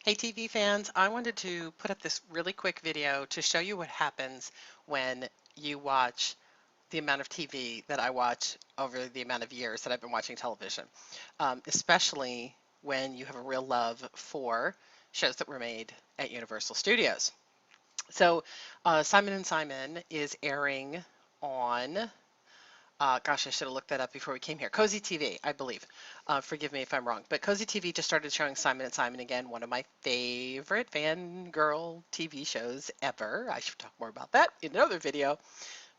Hey TV fans, I wanted to put up this really quick video to show you what happens when you watch the amount of TV that I watch over the amount of years that I've been watching television, especially when you have a real love for shows that were made at Universal Studios. So, Simon and Simon is airing on gosh, I should have looked that up before we came here. Cozy TV, I believe. Forgive me if I'm wrong, but Cozy TV just started showing Simon and Simon again, one of my favorite fangirl TV shows ever. I should talk more about that in another video.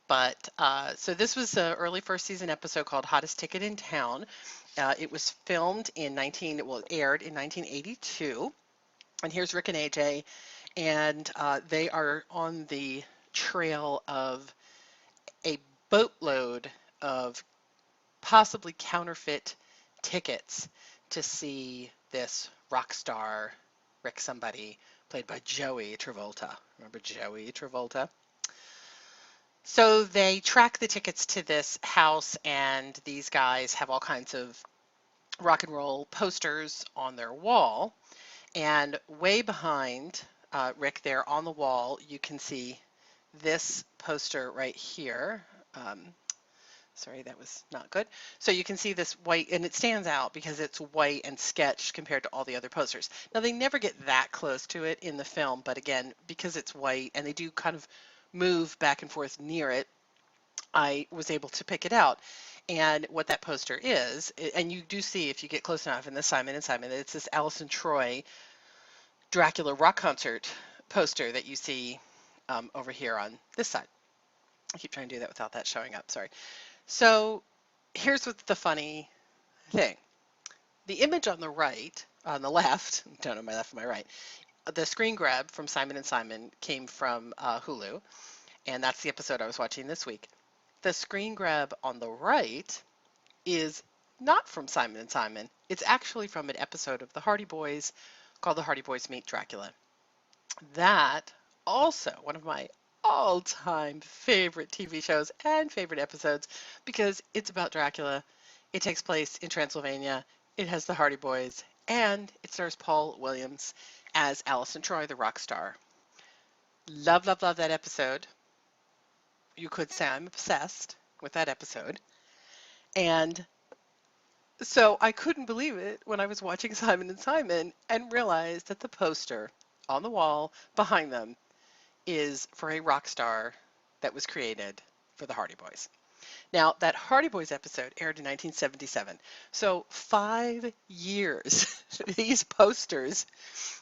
But so this was an early first season episode called Hottest Ticket in Town. It was filmed in well, it aired in 1982. And here's Rick and AJ, and they are on the trail of a boatload of possibly counterfeit tickets to see this rock star, Rick somebody, played by Joey Travolta. Remember Joey Travolta? So they track the tickets to this house, and these guys have all kinds of rock and roll posters on their wall. And way behind Rick, there on the wall, you can see this poster right here. Sorry, that was not good. So you can see this white, and it stands out because it's white and sketched compared to all the other posters. Now, they never get that close to it in the film, but again, because it's white and they do kind of move back and forth near it, I was able to pick it out. And what that poster is, and you do see if you get close enough in the Simon and Simon, it's this Alison Troy Dracula rock concert poster that you see over here on this side. I keep trying to do that without that showing up, sorry. So here's what's the funny thing. The image on the right, on the left, don't know my left and my right, the screen grab from Simon and Simon came from Hulu, and that's the episode I was watching this week. The screen grab on the right is not from Simon and Simon. It's actually from an episode of The Hardy Boys called The Hardy Boys Meet Dracula. That also one of my all-time favorite TV shows and favorite episodes because it's about Dracula. It takes place in Transylvania. It has the Hardy Boys, and it stars Paul Williams as Alison Troy, the rock star. Love, love, love that episode. You could say I'm obsessed with that episode. And so I couldn't believe it when I was watching Simon and Simon and realized that the poster on the wall behind them is for a rock star that was created for the Hardy Boys. Now, that Hardy Boys episode aired in 1977. So 5 years, these posters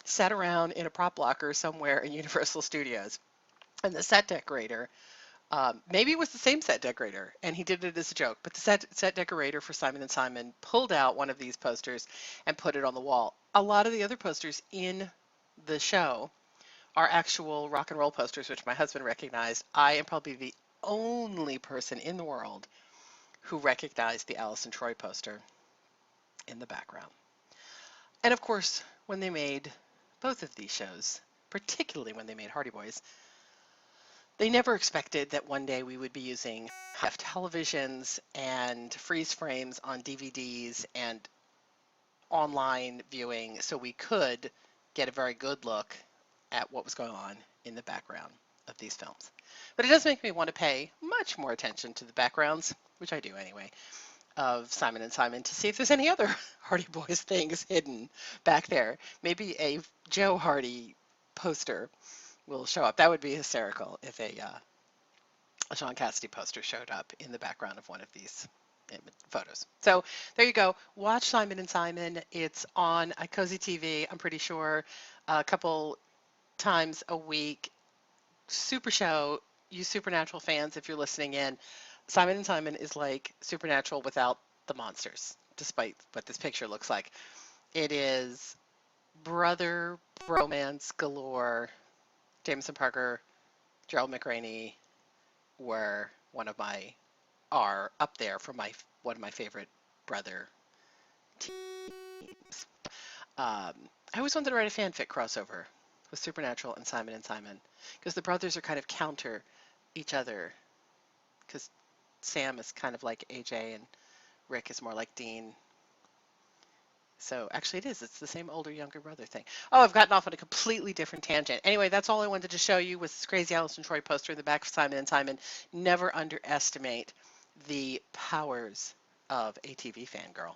sat around in a prop locker somewhere in Universal Studios. And the set decorator, maybe it was the same set decorator, and he did it as a joke, but the set decorator for Simon and Simon pulled out one of these posters and put it on the wall. A lot of the other posters in the show are actual rock and roll posters, which my husband recognized. I am probably the only person in the world who recognized the Alison Troy poster in the background. And of course, when they made both of these shows, particularly when they made Hardy Boys, they never expected that one day we would be using HF televisions and freeze frames on DVDs and online viewing so we could get a very good look at what was going on in the background of these films. But it does make me want to pay much more attention to the backgrounds, which I do anyway, of Simon and Simon to see if there's any other Hardy Boys things hidden back there. Maybe a Joe Hardy poster will show up. That would be hysterical if a Sean Cassidy poster showed up in the background of one of these photos. So there you go. Watch Simon and Simon. It's on Cozy TV, I'm pretty sure, a couple times a week. Super show. You Supernatural fans, if you're listening in, Simon and Simon is like Supernatural without the monsters, despite what this picture looks like. It is brother bromance galore. Jameson Parker, Gerald McRaney were are up there for one of my favorite brother teams. I always wanted to write a fanfic crossover with Supernatural and Simon because the brothers are kind of counter each other because Sam is kind of like AJ and Rick is more like Dean. So actually it is. It's the same older, younger brother thing. Oh, I've gotten off on a completely different tangent. Anyway, that's all I wanted to show you was this crazy Allison Troy poster in the back of Simon and Simon. Never underestimate the powers of a TV fangirl.